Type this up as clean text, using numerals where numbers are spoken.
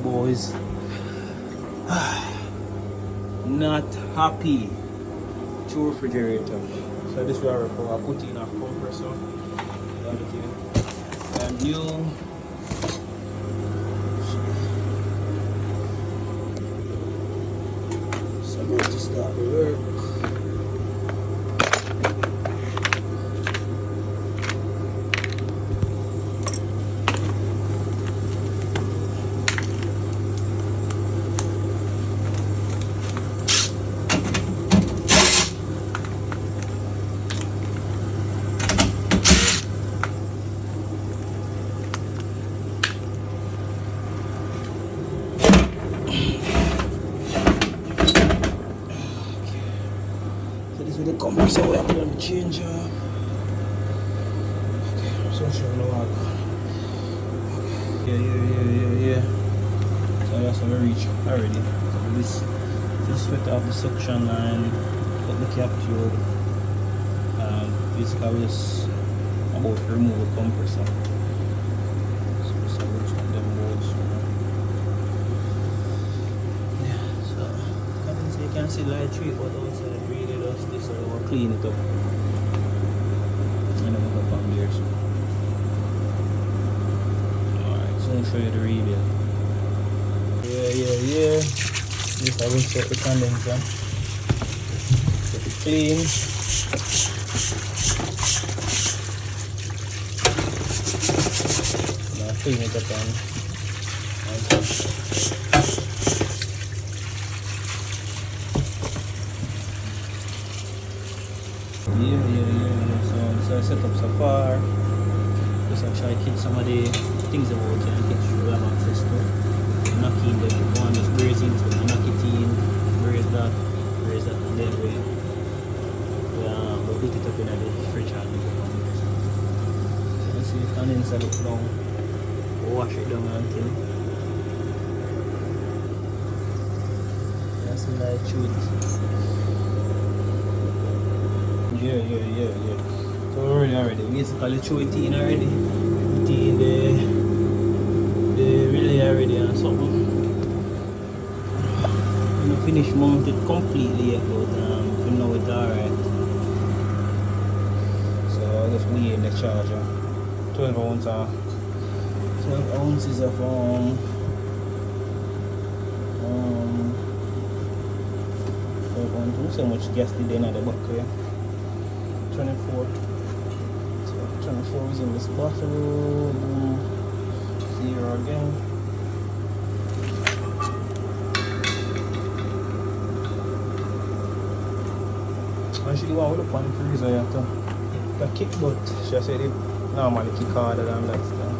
boys. Not happy. Two refrigerator. So this will I put in a compressor. And new. So I'm going to start the work. The compressor we are going to change off. Okay, so sure no work. Yeah. So that's how we reach already. So this sweat off the suction line, cut the cap tube. Basically just about to remove the compressor. So just reach them bolts. Yeah, so you can see light treat what outside. This so we'll clean it up and then we'll go from there. So. Alright, so I'll show you the rebuild. Yeah. This I will set the condenser. Get it clean. Now clean it up and So I set up so far. Just I try to keep some of the things about it and make sure we have access to. Knock in the one, just brace into it, knock it in, brace that, and then we put it up in the fridge and we go from there. So you see the condenser look down, wash it down until that's the light shoot. Yeah. So already. Basically throw it in already. Put it in the relay already and something. I'm not finished mounted completely yet, but for now it's alright. So I'll just be in the charger. 12 ounces of so much gas did in at the back here. 24. So 24 is in this bottle. 0 again. Actually, what I would have put in the freezer, you have to kick, but she said it normally kick harder than that stuff.